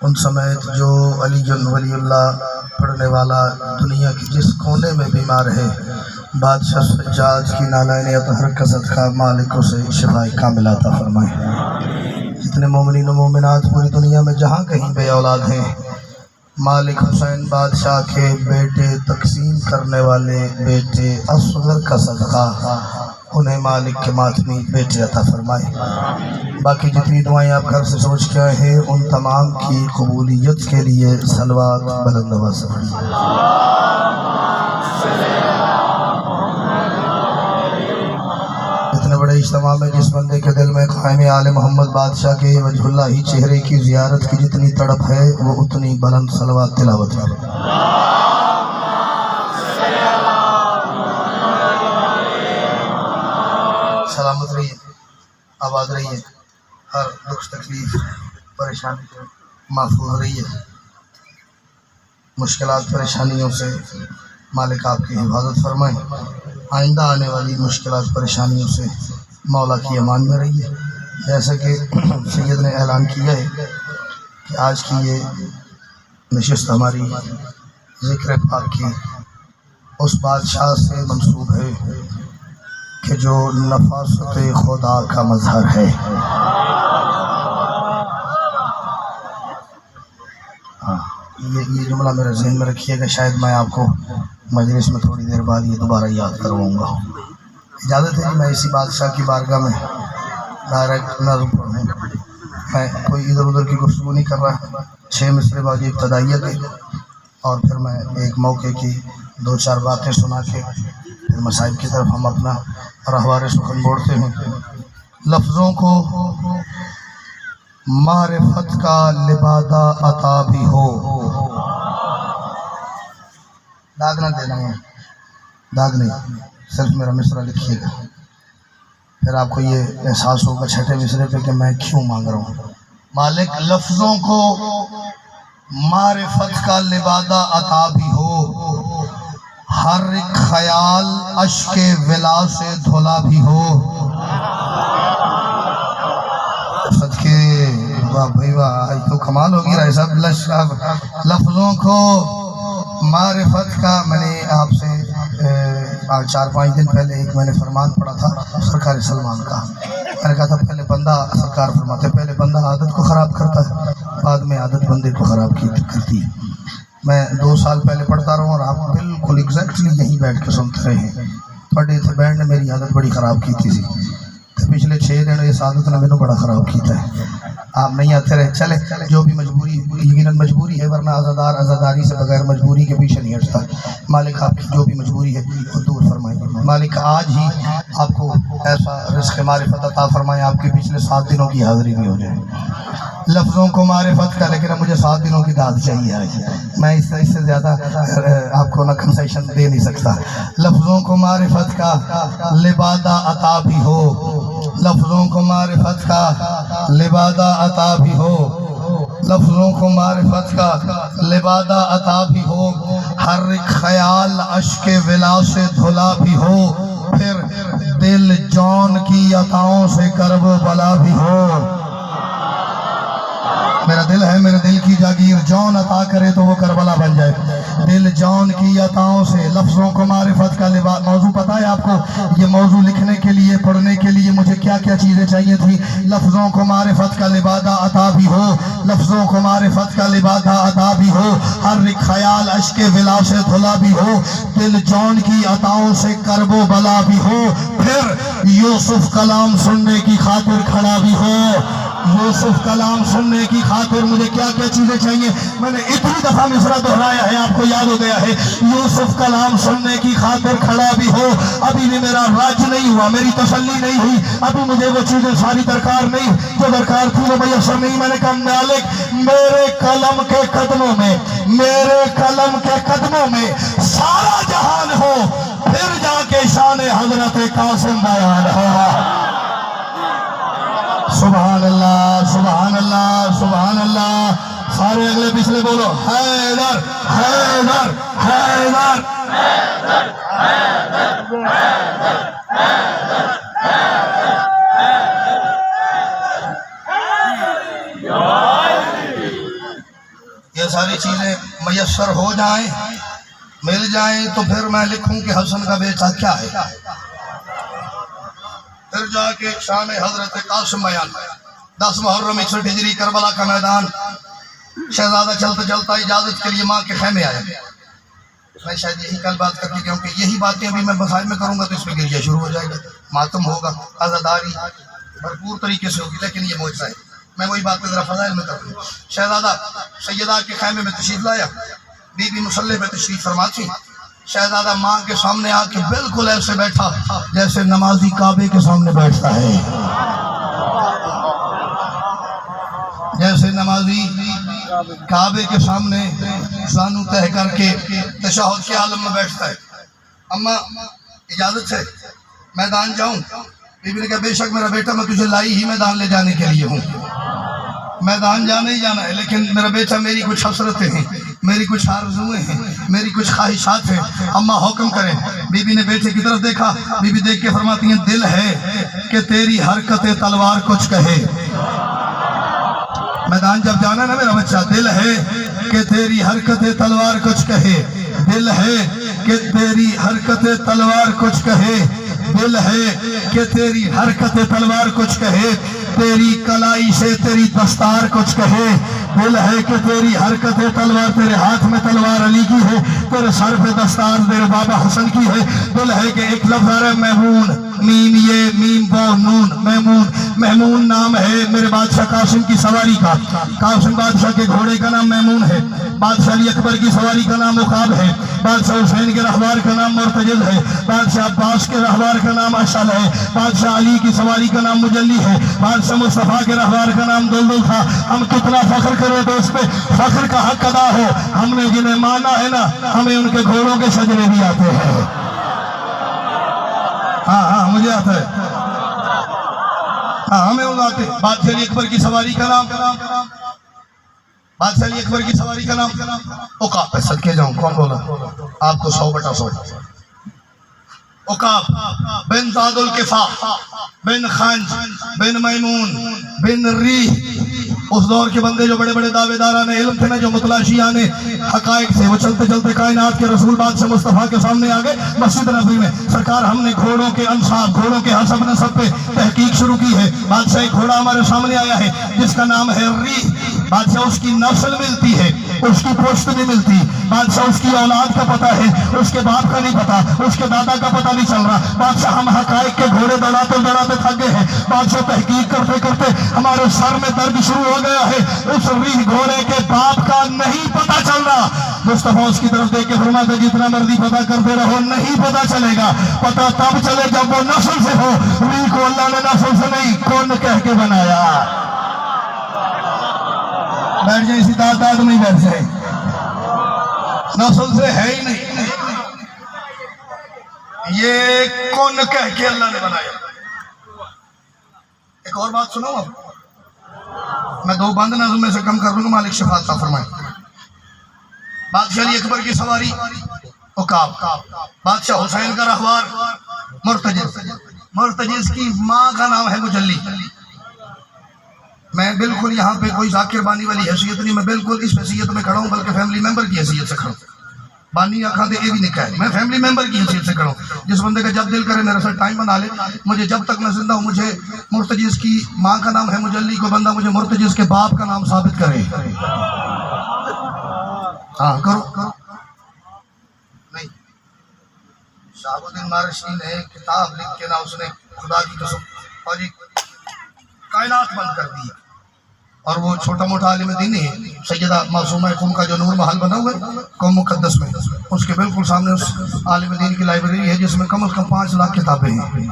ان سمیت جو علی ولی اللہ پڑھنے والا دنیا کی جس کونے میں بیمار ہے، بادشاہ سجاد کی نالائن اطہر کا صدقہ مالک اسے شفاء کاملہ عطا فرمائے۔ جتنے مومنین و مومنات پوری دنیا میں جہاں کہیں بے اولاد ہیں، مالک حسین بادشاہ کے بیٹے تقسیم کرنے والے بیٹے اصغر کا صدقہ انہیں مالک کے ماتمی بیٹے عطا فرمائے۔ باقی جتنی دعائیں آپ گھر سے سوچ کے آئے ہیں ان تمام کی قبولیت کے لیے صلوات بلند آواز سے پڑھیے۔ اتنے بڑے اجتماع میں جس بندے کے دل میں قائم آل محمد بادشاہ کے وجہ اللہ ہی چہرے کی زیارت کی جتنی تڑپ ہے وہ اتنی بلند صلوات تلاوت کرے۔ سلامت رہیے، آباد رہیے، ہر دکھ تکلیف پریشانی سے محفوظ رہیے۔ مشکلات پریشانیوں سے مالک آپ کی حفاظت فرمائے۔ آئندہ آنے والی مشکلات پریشانیوں سے مولا کی امان میں رہیے۔ جیسا کہ سید نے اعلان کیا ہے کہ آج کی یہ نشست ہماری ذکر پاک کی اس بادشاہ سے منسوب ہے کہ جو نفاست خدا کا مظہر ہے۔ یہ جملہ میرے ذہن میں رکھیے گا، شاید میں آپ کو مجلس میں تھوڑی دیر بعد یہ دوبارہ یاد کرواؤں گا۔ اجازت ہے کہ میں اسی بادشاہ کی بارگاہ میں ڈائریکٹ نظم پڑھوں۔ میں کوئی ادھر ادھر کی گفتگو نہیں کر رہا، 6 مصرے باقی ابتدائیت ہے اور پھر میں ایک موقع کی 2-4 باتیں سنا کے پھر مصائب کی طرف ہم اپنا رہوار سخن موڑتے ہیں۔ لفظوں کو معرفت کا لبادہ عطا بھی ہو۔ داغ نہ دینا ہے، داغ نہیں، صرف میرا مصرع لکھیے گا، پھر آپ کو یہ احساس ہوگا چھٹے مصرے پہ کہ میں کیوں مانگ رہا ہوں۔ مالک لفظوں کو معرفت کا لبادہ عطا بھی ہو، ہر ایک خیال اشک ولا سے دھلا بھی ہو۔ صدقے واہ بھائی واہ، آج تو کمال ہوگی رائے صاحب۔ لفظوں کو معرفت کا، میں نے آپ سے 4-5 دن پہلے ایک میں نے فرمان پڑھا تھا سرکار سلمان کا۔ میں نے کہا تھا پہلے بندہ، سرکار فرماتے پہلے بندہ عادت کو خراب کرتا ہے، بعد میں عادت بندے کو خراب کرتی ہے۔ میں 2 سال پہلے پڑھتا رہا ہوں اور آپ بالکل ایگزیکٹلی یہیں بیٹھ کے سنتے رہے ہیں۔ تھوڑے تھے بینڈ نے میری عادت بڑی خراب کی تھی، پچھلے 6 دن اس عادت نے مینوں بڑا خراب کیتا ہے۔ آپ نہیں آتے رہے، چلے جو بھی مجبوری، یقیناً مجبوری ہے، ورنہ عزادار عزاداری سے بغیر مجبوری کے پیچھے نہیں ہٹتا۔ مالک آپ کی جو بھی مجبوری ہے وہ دور فرمائے۔ مالک آج ہی آپ کو ایسا رزق معرفت عطا فرمائے آپ کے پچھلے 7 دنوں کی حاضری بھی ہو جائے۔ لفظوں کو معرفت کا، لیکن اب مجھے 7 دنوں کی داد چاہیے آج، میں اس سے زیادہ آپ کو نہ کنسیشن دے نہیں سکتا۔ لفظوں کو معرفت کا لبادہ عطا بھی ہو، لفظوں کو معرفت کا لبادہ عطا بھی ہو، لفظوں کو معرفت کا لبادہ عطا بھی ہو، ہر ایک خیال اشک ولا سے دھلا بھی ہو، پھر دل جان کی عطاؤں سے کرب و بلا بھی ہو۔ میرا دل ہے، میرے دل کی جاگیر، جان عطا کرے تو وہ کربلا بن جائے۔ دل جان کی عطاؤں سے، لفظوں کو معرفت کا لباس۔ موضوع پتہ ہے آپ کو، یہ موضوع لکھنے کے لیے، پڑھنے کے لیے مجھے کیا کیا چیزیں چاہیے تھی۔ لفظوں کو معرفت کا لبادہ عطا بھی ہو، لفظوں کو معرفت کا لبادہ عطا بھی ہو، ہر ایک خیال اشک ولا سے دھلا بھی ہو، دل جان کی عطاؤں سے کرب و بلا بھی ہو، پھر یوسف کلام سننے کی خاطر کھڑا بھی ہو۔ یوسف کلام سننے کی خاطر مجھے کیا کیا چیزیں چاہیے، میں نے اتنی دفعہ مصرع دہرایا ہے، آپ کو یاد ہو گیا ہے۔ یوسف کلام سننے کی خاطر کھڑا بھی ہو، ابھی بھی میرا راج نہیں ہوا، میری تسلی نہیں ہوئی، ابھی مجھے وہ چیزیں ساری درکار نہیں جو درکار تھی وہ میسر نہیں۔ میں نے کہا مالک میرے قلم کے قدموں میں، میرے قلم کے قدموں میں سارا جہان ہو، پھر جا کے شان حضرت قاسم بیان ہو۔ سبحان اللہ، سبحان اللہ، سبحان اللہ۔ سارے اگلے پچھلے بولو، حیدر حیدر حیدر حیدر حیدر حیدر یہ ساری چیزیں میسر ہو جائیں مل جائیں تو پھر میں لکھوں کہ حسن کا بیٹا کیا ہے. پھر جا کے شان حضرت قاسم بیان 10 محرم 61 ہجری کربلا کا میدان. شہزادہ چلتا چلتا اجازت کے لیے ماں کے خیمے آیا. میں شاید یہی کل بات کرتی کیونکہ یہی باتیں ابھی میں مسائل میں کروں گا تو اس میں گریہ شروع ہو جائے گا, ماتم ہوگا, عزاداری بھرپور طریقے سے ہوگی, لیکن یہ معجزہ ہے. میں وہی باتیں ذرا فضائل میں کروں. شہزادہ سیدہ کے خیمے میں تشریف لایا, بی بی مصلی پہ تشریف فرما تھی. شہزادہ ماں کے سامنے آ کے بالکل ایسے بیٹھا جیسے نمازی کعبے کے سامنے بیٹھتا ہے, جیسے نمازی کعبے کے سامنے زانو تہ کر کے تشہد کے عالم میں بیٹھتا ہے. اما اجازت ہے میدان جاؤں؟ بی بی نے کہا بے شک میرا بیٹا, میں تجھے لائی ہی میدان لے جانے کے لیے ہوں. میدان جانا ہی جانا ہے, لیکن میرا بیٹا میری کچھ حسرتیں ہیں, میری کچھ آرزویں ہیں, میری کچھ خواہشات ہیں. اما حکم کریں. بی بی نے بیٹے کی طرف دیکھا, بی بی دیکھ کے فرماتی ہیں دل ہے کہ تیری حرکت تلوار کچھ کہے. میدان جب جانا نا میرا بچہ, دل ہے کہ تیری حرکت تلوار کچھ کہے, دل ہے کہ تیری حرکت تلوار کچھ کہے, دل ہے کہ تیری حرکت تلوار کچھ کہے, تیری کلائی سے تیری دستار کچھ کہے, دل ہے کہ تیری حرکت تلوار, تیرے ہاتھ میں تلوار علی کی ہے, تیرے سر پہ دستار میرے بابا حسن کی ہے. دل ہے کہ ایک لفظ ہے میمون, میم یہ میم با نون, میمون. میمون نام ہے میرے بادشاہ قاسم کی سواری کا. قاسم بادشاہ کے گھوڑے کا نام میمون ہے. بادشاہ علی اکبر کی سواری کا نام عقاب ہے. بادشاہ حسین کے رہوار کا نام مرتجل ہے. بادشاہ عباس کے رہوار کا نام اشل ہے. بادشاہ علی کی سواری کا نام مجلی ہے. بادشاہ مصطفیٰ کے رہوار کا نام دلدل تھا. ہم کتنا فخر کریں تو اس پہ فخر کا حق ادا ہو. ہم نے جنہیں مانا ہے نا, ہمیں ان کے گھوڑوں کے شجرے بھی آتے ہیں. ہاں مجھے آتا ہے, ہمیں وہ آتے. بادشاہ علی اکبر کی سواری کا نام, بادشاہ علی اکبر کی سواری کا نام عقاب. پہ صدقے جاؤں, کون بولا آپ کو 100/100؟ عقاب بن زاد الکفا بن خنج بن میمون بن ریح. اس دور کے بندے جو بڑے بڑے دعوے داران علم تھے نا, جو متلاشیان حقائق تھے, وہ چلتے چلتے کائنات کے رسول بادشاہ مصطفیٰ کے سامنے آ گئے مسجد نبوی میں. سرکار ہم نے گھوڑوں کے انصاب, گھوڑوں کے حسب نسب پہ تحقیق شروع کی ہے. بادشاہ ایک گھوڑا ہمارے سامنے آیا ہے جس کا نام ہے ریح. بادشاہ اس کی نسل ملتی ہے, اس کی پشت نہیں ملتی. بادشاہ اس کی اولاد کا پتہ ہے, اس کے باپ کا نہیں پتا, اس کے دادا کا پتہ نہیں چل رہا. بادشاہ ہم حقائق کے گھوڑے دوڑاتے دوڑاتے تھک گئے ہیں. بادشاہ تحقیق کرتے کرتے ہمارے سر میں درد شروع ہو گیا ہے. اس ریح گھوڑے کے باپ کا نہیں پتہ چل رہا. مصطفیٰ اس کی طرف دیکھ کے فرماتے جتنا مرضی پتہ کرتے رہو نہیں پتہ چلے گا. پتہ تب چلے جب وہ نسل سے ہو. ریح کو اللہ نے نسل سے نہیں کون کہہ کے بنایا. بیٹھ جائے اسی داد نہیں بیٹھ جائے, نسل سے ہے ہی نہیں. یہ کون کہہ کے اللہ نے بنایا. ایک اور بات سنو, میں 2 بند نظم میں سے کم کر لوں گا, مالک شفاعت عطا فرمائے. بادشاہ علی اکبر کی سواری عقاب, بادشاہ حسین کا رہوار مرتجز. مرتجز کی ماں کا نام ہے مجلی. میں بالکل یہاں پہ کوئی ذاکر بانی والی حیثیت نہیں, میں بالکل اس حیثیت میں کھڑا ہوں, بلکہ فیملی ممبر کی حیثیت سے کھڑا ہوں. بانی آنکھاں دے یہ بھی نکاح ہے, میں فیملی ممبر کی حیثیت سے کھڑا ہوں. جس بندے کا جب دل کرے میرے ساتھ ٹائم بنا لے. مجھے جب تک میں زندہ ہوں مجھے مرتجز کی ماں کا نام ہے مجلی, کو بندہ مجھے مرتجز کے باپ کا نام ثابت کرے. ہاں کرو نہیں. شہاب الدین مارشی نے کتاب لکھ کے نا اس نے خدا کی قسم اور کائنات بند کر دی. اور وہ چھوٹا موٹا عالم دین ہے, سیدہ معصومہ قم کا جو نور محل بنا ہوا ہے قوم مقدس میں, اس کے بالکل سامنے اس عالم دین کی لائبریری ہے جس میں کم از کم 5 لاکھ کتابیں ہیں.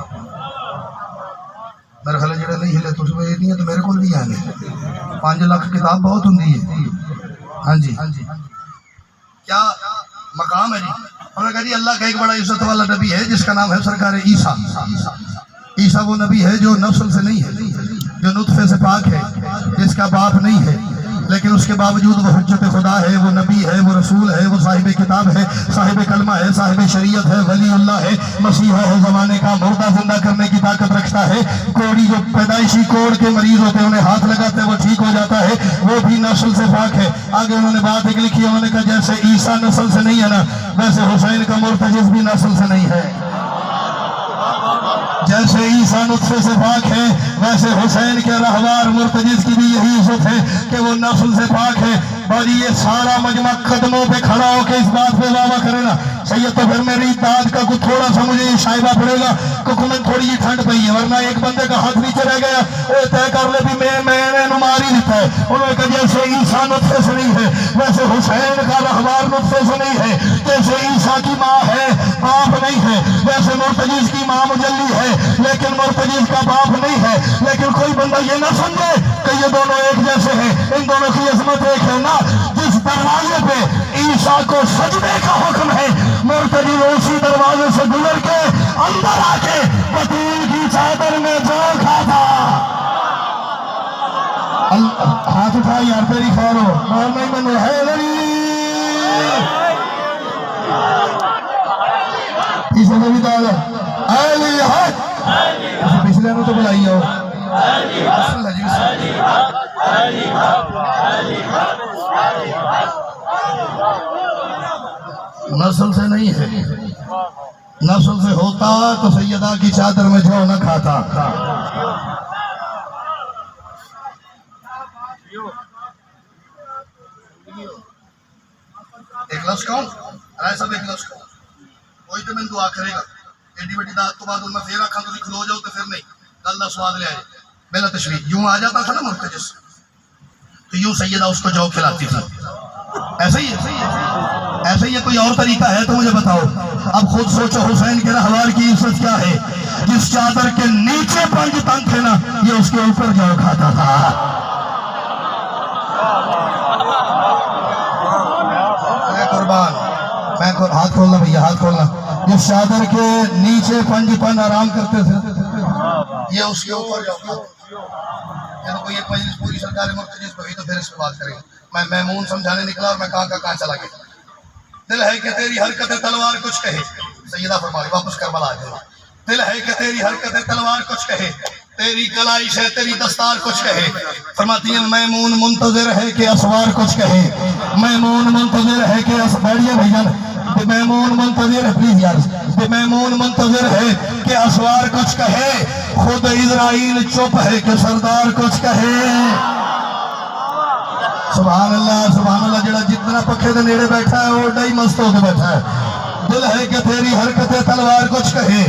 میرے خیال جڑے نہیں ہلے تو یہ نہیں ہے تو میرے کو بھی آنے 5 لاکھ کتاب بہت ہوں ہے. ہاں جی کیا مقام ہے جی. انہوں نے کہا جی اللہ کا ایک بڑا عزت والا نبی ہے جس کا نام ہے سرکار عیسیٰ. عیسیٰ وہ نبی ہے جو نسل سے نہیں ہے, جو نطفے سے پاک ہے, جس کا باپ نہیں ہے, لیکن اس کے باوجود وہ حجت خدا ہے، وہ نبی ہے، وہ رسول ہے، وہ صاحب کتاب ہے، صاحب کلمہ ہے، صاحب شریعت ہے، ولی اللہ ہے، مسیحا ہے زمانے کا، مردہ زندہ کرنے کی طاقت رکھتا ہے، کوڑی جو پیدائشی کوڑ کے مریض ہوتے ہیں انہیں ہاتھ لگاتے ہیں وہ ٹھیک ہو جاتا ہے، وہ بھی نسل سے پاک ہے۔ آگے انہوں نے بات ایک لکھی ہے، انہوں نے کہا جیسے عیسیٰ نسل سے نہیں ہے نا، ویسے حسین کا مرتجز بھی نسل سے نہیں ہے۔ جیسے عیسیٰ نطفے سے پاک ہے، ویسے حسین کے رہوار مرتجز کی بھی یہی عزت ہے کہ وہ نسل سے پاک ہے۔ اور یہ سارا مجمع قدموں پہ کھڑا ہو کے اس بات پہ دعویٰ کرے نا سید، تو پھر میری داد کا کچھ تھوڑا سا مجھے یہ شائبہ پڑے گا کیونکہ میں تھوڑی جی ٹھنڈ پئی ہے، ورنہ ایک بندے کا ہاتھ نیچے رہ گیا وہ طے کر لے بھی میں نے نمار ہی دیتا ہے۔ انہوں نے کہا جیسے عیسیٰ نطفے سے نہیں ہے ویسے حسین کا رہوار نطفے سے نہیں ہے، جیسے عیسیٰ کی ماں ہے باپ نہیں ہے، ویسے مرتجز کی ماں مجلی ہے لیکن مرتجز کا باپ نہیں ہے۔ لیکن کوئی بندہ یہ نہ سمجھے کہ یہ دونوں ایک جیسے ہیں، ان دونوں کی عظمت ایک ہے نا۔ جس دروازے پہ عیسیٰ کو سجدے کا حکم ہے، مرتجز اسی دروازے سے گزر کے اندر آ کے بطول کی چادر میں جو کھاتا۔ ہاتھ اٹھا یار تیری خیر ہو، مولوی بن حیدری اسے بھی دادا علی حق پچھلے نے تو بلائی ہو نسل سے نہیں ہے، نسل سے ہوتا تو سیدہ کی چادر میں جو نہ کھاتا۔ ایک لفظ کہوں رائے صاحب، ایک لفظ کہوں کوئی تو میں دعا کرے گا ایڈی بڑی دعات تو بعد ان میں پھر آکھاں تو کھلو جاؤ تو پھر نہیں اللہ سواد لے آئے بلا تشریح۔ یوں آ جاتا تھا نا مرتجز تو یوں سیدہ اس کو جو کھلاتی تھی، ایسے ہی ہے، ایسے ہی ہے، کوئی اور طریقہ ہے تو مجھے بتاؤ۔ اب خود سوچو حسین کے رہوار کی عزت کیا ہے، جس چادر کے نیچے پنج تن تھے نا یہ اس کے اوپر جو کھاتا تھا۔ میں قربان، میں ہاتھ کھولنا بھیا ہاتھ کھولنا، جس چادر کے نیچے پنج پن آرام کرتے تھے یہ اس کے اوپر جو کھاتا۔ یا تو کوئی ایک مجلس پوری سرکار مرتجز پہ ہوئی تو پھر اس پہ بات کریں گے۔ میں میمون سمجھانے نکلا اور میں کہاں چلا گیا۔ دل ہے کہ تیری حرکت تلوار کچھ کہے، سیدہ فرمائی واپس کربلا آ جائے۔ دل ہے کہ تیری حرکت تلوار کچھ کہے، تیری کلائش ہے تیری دستار کچھ کہے۔ فرماتی ہیں میمون منتظر ہے کہ اسوار کچھ کہے، میمون منتظر ہے کہ بیٹھیے بھائی میمون منتظر ہے، پلیز یار، میمون منتظر ہے کہ اسوار کچھ کہے، خود اسرائیل چپ ہے کہ سردار کچھ کہے۔ سبحان اللہ، جڑا جتنا پکھے دے نیڑے بیٹھا ہے وہ ڈائی مست ہو کے بیٹھا ہے۔ دل ہے کہ تیری حرکت تلوار کچھ کہے،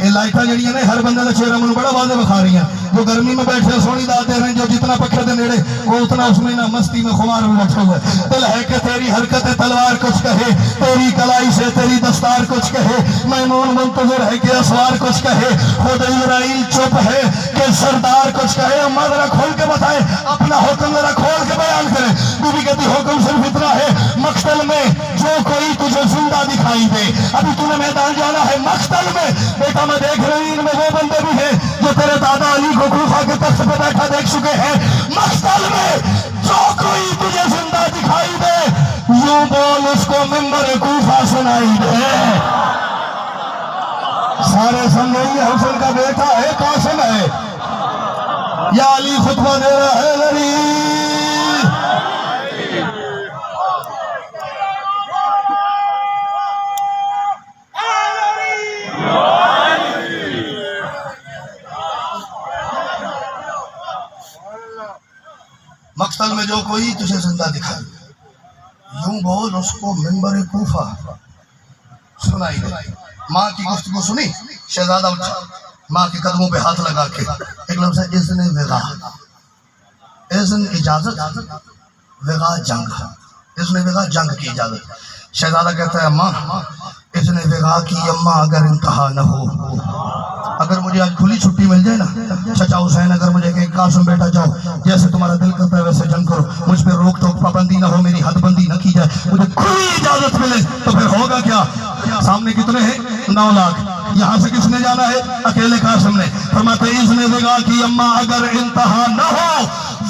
یہ لائٹاں جڑی ہیں ہر بندے کا چہرہ مجھے بڑا واضح بکھا رہی ہیں، جو گرمی میں بیٹھے سونی داد دے رہے ہیں، جو جتنا پکھے دے نیڑے وہ اتنا اس میں نہ مستی میں خمار میں بیٹھے ہوئے۔ دل ہے کہ تیری حرکت تلوار کچھ کہے، تیری کلائی سے تیری دستار کچھ کہے، میمون منتظر ہے کہ اسوار کچھ کہے، خود اسرائیل چپ ہے کہ سردار کچھ کہے۔ اماں ذرا کھول کے بتائے، اپنا حکم ذرا کھول کے بیان کرے۔ بی بی کہتی حکم صرف اتنا ہے، مقتل میں جو کوئی تجھے زندہ دکھائی دے، ابھی تو نے میدان جانا ہے مقتل میں بیٹا، میں دیکھ رہی ان میں وہ بندے بھی ہیں جو تیرے دادا علی کو کوفہ کے تخت پہ بیٹھا دیکھ چکے ہیں۔ مقتل میں جو کوئی تجھے زندہ دکھائی دے یوں بول اس کو منبر کوفہ سنائی دے۔ سارے سمجھے یہ حسن کا بیٹا ہے، قاسم ہے، یا علی خطبہ دے رہا ہے لڑی۔ مقتل میں جو کوئی تجھے زندہ دکھائے یوں بول اس کو منبر کوفہ سنائی دے۔ ماں کی گفتگو سنی، شہزادہ اٹھا، ماں کے قدموں پہ ہاتھ لگا کے ایک لفظ ہے اذن وغا، اذن اجازت، وغا جنگ، اذن وغا جنگ کی اجازت۔ شہزادہ کہتا ہے ماں اذن وغا کی اماں اگر انتہا نہ ہو، اگر مجھے آج کھلی چھٹی مل جائے نا چچا حسین، اگر مجھے کہ قاسم بیٹا جاؤ جیسے تمہارا دل کرتا ہے ویسے جنگ کرو، مجھ پہ روک ٹوک پابندی نہ ہو، میری حد بندی نہ کی جائے، مجھے کھلی اجازت ملے تو پھر ہوگا کیا؟ سامنے کتنے ہیں؟ 9 لاکھ، یہاں سے کس نے جانا ہے؟ اکیلے قاسم نے۔ فرماتے اذن وغا کی اماں اگر انتہا نہ ہو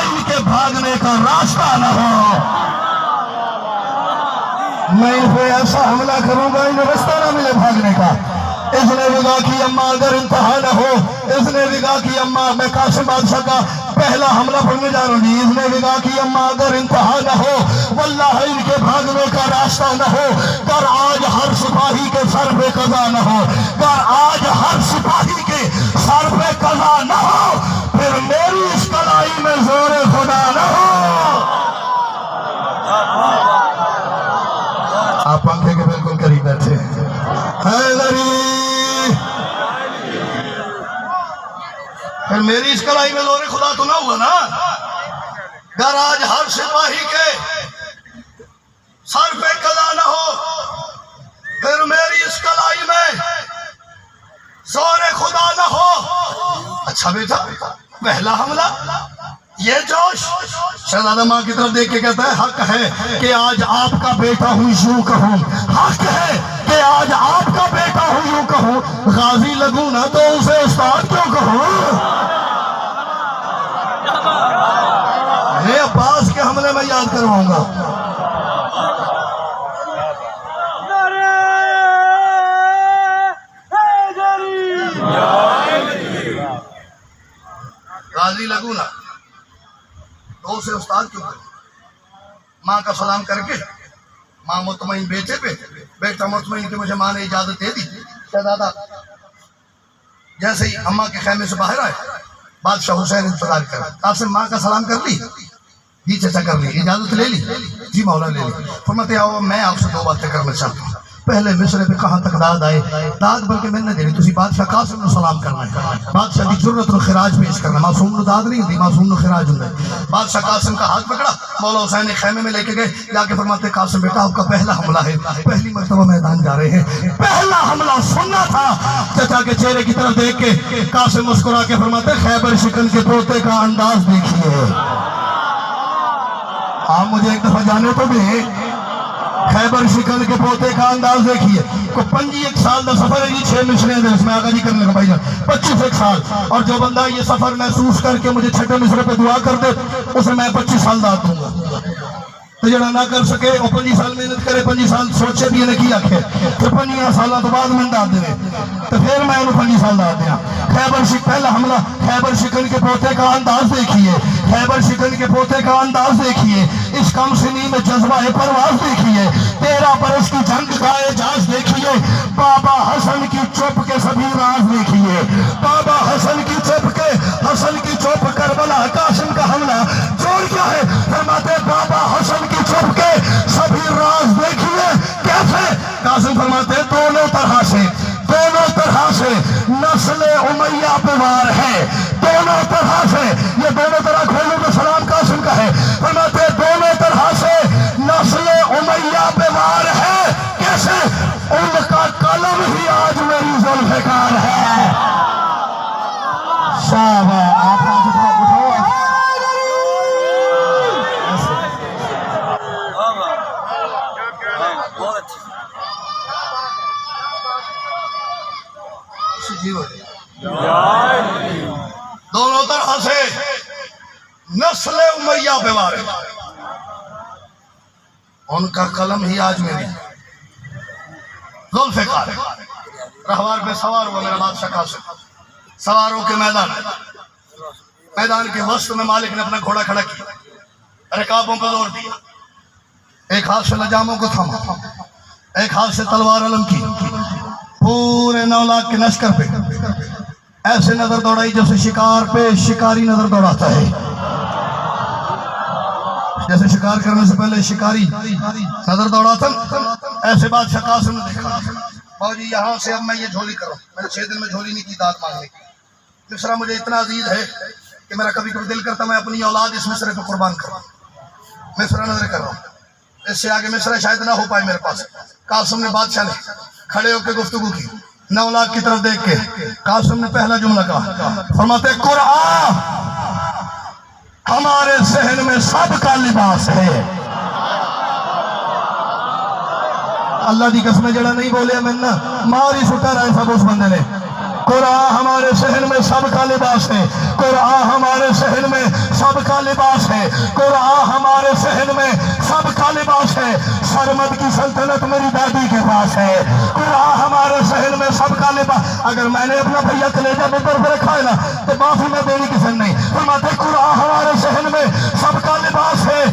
ان کے بھاگنے کا راستہ نہ ہو، میں ان پہ ایسا حملہ کروں گا انہیں راستہ نہ ملے بھاگنے کا۔ اس نے بھی کہا کہ اماں اگر انتہا نہ ہو، اس نے بھی کہا کہ اماں میں قاسم بادشاہ کا پہلا حملہ پڑھنے جا رہا ہوں جی، اس نے بھی کہا کہ اماں اگر انتہا نہ ہو، واللہ ان کے بھاگنے کا راستہ نہ ہو، کر آج ہر سپاہی کے سر پہ قضا نہ ہو، کر آج ہر سپاہی کے سر پہ قضا نہ ہو، پھر میری اس کلائی میں زور خدا نہ ہو۔ آپ پنکھے کے بالکل قریب بیٹھے ہیں۔ حیدری پھر میری اس کلائی میں زور خدا تو نہ ہوا نا، گر آج ہر سپاہی کے سر پہ قضا نہ ہو، پھر میری اس کلائی میں زور خدا نہ ہو۔ اچھا بیٹا، پہلا حملہ یہ جوش، شہزادہ ماں کی طرف دیکھ کے کہتا ہے حق ہے کہ آج آپ کا بیٹا ہوں یوں کہوں، حق ہے کہ آج آپ کا بیٹا ہوں یوں کہوں، غازی لگوں نہ تو اسے استاد کیوں کہوں۔ میں عباس کے حملے میں یاد کرواؤں گا۔ غازی لگوں نہ تو اسے استاد کیوں کریں۔ ماں کا سلام کر کے ماں مطمئن بیٹے پہ، بیٹا مطمئن کہ مجھے ماں نے اجازت دے دی۔ شہزادہ جیسے ہی اماں کے خیمے سے باہر آئے، بادشاہ حسین انتظار کرا، قاسم ماں کا سلام کر لی جی چچا کر لی، اجازت لے لی جی مولا لے لی۔ فرماتے آؤ میں آپ سے دو باتیں کرنا چاہتا ہوں۔ پہلے مصرے پہ کہاں تک داد آئے، داد بلکہ میں نے دینی تسی بادشاہ قاسم نے سلام کرنا ہے، بادشاہ کی جرت اور خراج پیش کرنا، معصوم نے داد نہیں دی، معصوم نے خراج ہوں گے۔ بادشاہ قاسم کا ہاتھ پکڑا، مولا حسین خیمے میں لے کے گئے، جا کے فرماتے قاسم بیٹا آپ کا پہلا حملہ ہے، پہلی مرتبہ میدان جا رہے ہیں، پہلا حملہ سننا تھا۔ چچا کے چہرے کی طرف دیکھ کے قاسم مسکرا کے فرماتے خیبر شکن کے پوتے کا انداز دیکھیے۔ آپ مجھے ایک دفعہ جانے تو بھی، خیبر شکن کے پوتے کا انداز دیکھیے۔ کو 25 سال دا سفر ہے جی، 6 مصرے ہیں اس میں آگا جی کرنے کا بھائی جان، 25 سال، اور جو بندہ یہ سفر محسوس کر کے مجھے 6 مصرے پہ دعا کر دے اسے میں 25 سال داد دوں گا۔ تو جڑا نہ کر سکے وہ 25 سال محنت کرے، 25 سال سوچے بھی انہیں کی آکھے، پھر 25 سالہ تو بعد میں داد دے تو پھر میں انہوں 25 سال داد دیا۔ خیبر شکن پہلا حملہ، خیبر شکن کے پوتے کا انداز دیکھیے، خیبر شکن کے پوتے کا انداز دیکھیے، اس کم سنی میں جذبہ پرواز دیکھیے، 13 برس کی جنگ کا اعجاز دیکھیے، بابا حسن کی چپ کے سبھی راز دیکھیے، بابا حسن کی چپ کے، حسن کی چپ کربلا قاسم کا حملہ جوڑ کیا ہے، فرماتے بابا حسن کی چپ کے سبھی راز دیکھیے۔ کیسے؟ قاسم فرماتے دونوں طرح سے نسل امیہ پہ وار ہے، دونوں طرح سے، یہ دونوں طرح کھولوں تو سلام قاسم کا ہے، فرماتے دونوں طرح سے نسل امیہ پہ وار ہے۔ کیسے؟ ان کا قلم ہی آج میری ذوالفقار ہے۔ شاباش، آپ ہاتھ اٹھاؤ۔ دونوں طرح سے نسل امیہ پہ وار ہے، ان کا قلم ہی آج میری ذوالفقار ہے۔ رہوار پہ سوار ہوا میرا بادشاہ قاسم، سواروں کے میدان ہے، میدان کے وسط میں مالک نے اپنا گھوڑا کھڑا کیا، رکابوں پہ زور دیا، ایک ہاتھ سے لجاموں کو تھاما، ایک ہاتھ سے تلوار علم کی، پورے 9 لاکھ کے لشکر پہ ایسے نظر دوڑائی جیسے شکار پہ شکاری نظر دوڑاتا ہے، جیسے شکار کرنے سے پہلے شکاری نظر دوڑاتا، ایسے بادشاہ قاسم نے دیکھا، باجی یہاں سے اب میں یہ جھولی کروں، میں نے 6 دن میں جھولی نہیں کی داد مانگنے کی، مصرہ مجھے اتنا عزیز ہے کہ میرا کبھی کبھی دل کرتا میں اپنی اولاد اس مصرے پہ قربان کروں، مصرہ نظر کر رہا ہوں، اس سے آگے مصرہ شاید نہ ہو پائے میرے پاس۔ قاسم نے بادشاہ نے کھڑے ہو کے گفتگو کی، 9 لاکھ کی طرف دیکھ کے قاسم نے پہلا جملہ کہا، فرماتے قرآن ہمارے ذہن میں سب کا لباس ہے۔ اللہ دی قسم جڑا نہیں بولے میں نا ماری سٹا رہا ہے سب اس بندے نے، قرآن ہمارے صحن میں سب کا لباس ہے، قرآن ہمارے صحن میں سب کا لباس ہے، قرآن ہمارے صحن میں سب کا لباس ہے۔ سرمد کی سلطنت میری دادی کے پاس ہے، قرآن ہمارے صحن میں سب کا لباس۔ اگر میں نے اپنا بھیا کلیجہ ممبر پہ رکھا ہے نا تو معافی میں دیری کسی نہیں۔ فرماتے قرآن ہمارے صحن میں سب کا لباس ہے،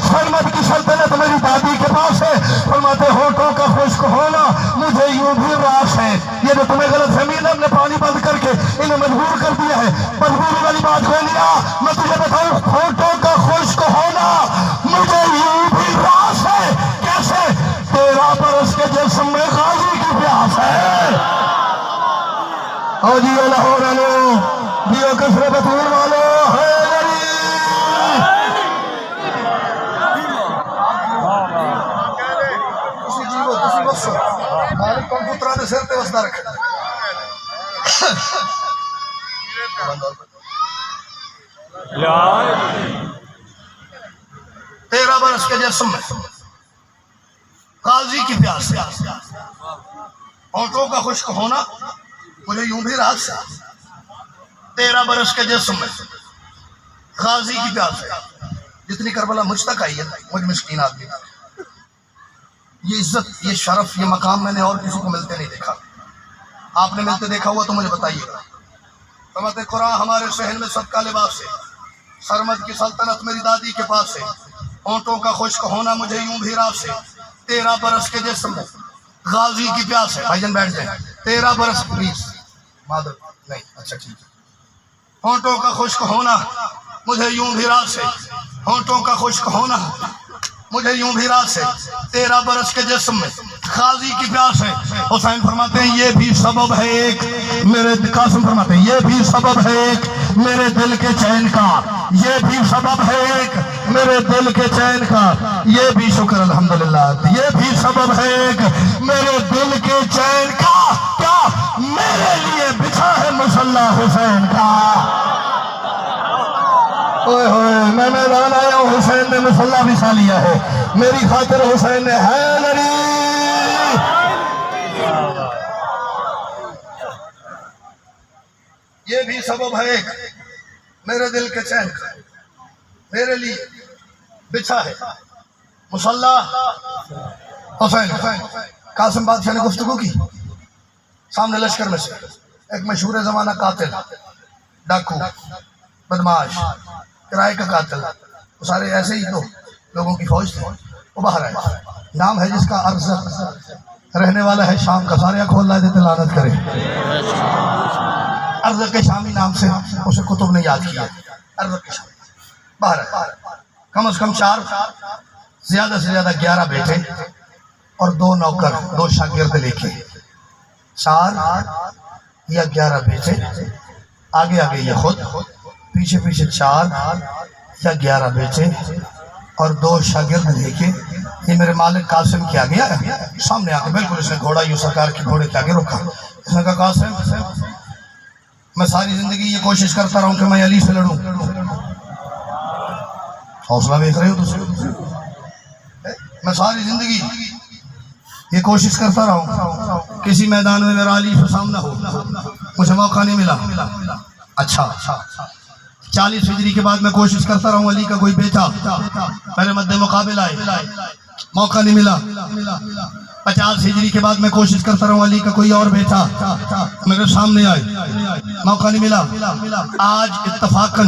سرمد کی سلطنت میری دادی کے پاس ہے۔ فرماتے ہونٹوں کا خشک ہونا مجھے یوں بھی راس ہے۔ یہ جو تمہیں غلط فہمی ہے، ہم نے پانی بند کر کے انہیں مجبور کر دیا ہے، مجبوری والی بات کوئی نہیں ہے۔ میں تجھے بتاؤں ہونٹوں کا خشک ہونا مجھے یوں بھی راس ہے۔ کیسے؟ 13 برس کے جسم میں غازی کی پیاس ہے۔ او جی لاہور والو، دیو کسرے بطور والو، مالک کمپوترہ نے سر تے وسدہ رکھا۔ 13 برس کے جسم میں غازی کی پیاس، ہونٹوں کا خشک ہونا مجھے یوں بھی راز ہے۔ 13 برس کے جسم میں غازی کی پیاس ہے۔ جتنی کربلا مجھ تک آئی ہے، مجھ مسکین آدمی تک، یہ عزت، یہ شرف، یہ مقام میں نے اور کسی کو ملتے نہیں دیکھا۔ آپ نے ملتے دیکھا ہوا تو مجھے بتائیے گا۔ فرماتے قرآن ہمارے صحن میں سب کا لباس ہے، سرمد کی سلطنت میری دادی کے پاس ہے، ہونٹوں کا خشک ہونا مجھے یوں بھی راس ہے۔ 13 برس کے جسم میں غازی کی پیاس ہے۔ بھائی جان بیٹھ جائیں۔ 13 برس پلیز مادر نہیں، اچھا ٹھیک ہے۔ ہونٹوں کا خشک ہونا مجھے یوں بھی راس ہے، ہونٹوں کا خشک ہونا مجھے یوں بھی راس ہے۔ 13 برس کے جسم میں غازی کی پیاس ہے۔ حسین فرماتے ہیں یہ بھی سبب ہے ایک میرے، قاسم فرماتے ہیں یہ بھی سبب ہے ایک میرے دل کے چین کا، یہ بھی سبب ہے ایک میرے دل کے چین کا، یہ بھی شکر الحمدللہ، یہ بھی سبب ہے ایک میرے دل کے چین کا، کیا میرے لیے بچھا ہے مصلی حسین کا۔ اوئے ہوئے میں میدان آیا ہوں، حسین نے مصلی بچھا لیا ہے، میری خاطر حسین نے ہے لڑی۔ یہ بھی سبب ہے ایک میرے دل کے چین کا، میرے لیے بچھا ہے مصلی حسین۔ قاسم بادشاہ نے گفتگو کی سامنے لشکر میں سے، ایک مشہور زمانہ قاتل، ڈاکو، بدماش، کرائے کا قاتل، وہ سارے ایسے ہی تو لوگوں کی فوج تھی، وہ باہر آئے۔ نام ہے جس کا ارزق، رہنے والا ہے شام کا، سارے کھول لائے دیتے لعنت کرے۔ ارزق کے شامی نام سے اسے کتب نے یاد کیا، ارزق کے شامی باہر آئے۔ کم از کم 4، زیادہ سے زیادہ 11 بیٹے اور 2 نوکر، 2 شاگرد لے کے، 4 یا 11 بیٹے، آگے آگے یہ خود، پیچھے پیچھے 4 یا 11 بیٹے اور 2 شاگرد لے کے یہ میرے مالک قاسم کے آگے آیا۔ سامنے آگے بالکل اس نے گھوڑا یوں سرکار کے گھوڑے کے آگے رکھا۔ اس نے کہا قاسم میں ساری زندگی یہ کوشش کرتا رہا ہوں کہ میں علی سے لڑوں، حوصلہ دیکھ رہے ہو دوسرے، میں ساری زندگی یہ کوشش کرتا رہا ہوں کسی میدان میں میرا علی سے سامنا ہو، مجھے موقع نہیں ملا۔ اچھا 40 ہجری کے بعد میں کوشش کرتا رہا ہوں علی کا کوئی بیٹا میرے مد مقابل آئے، موقع نہیں ملا۔ 50 ہجری کے بعد میں کوشش کرتا رہا ہوں علی کا کوئی اور بیٹا میرے سامنے آئے، موقع نہیں ملا۔ آج اتفاقاً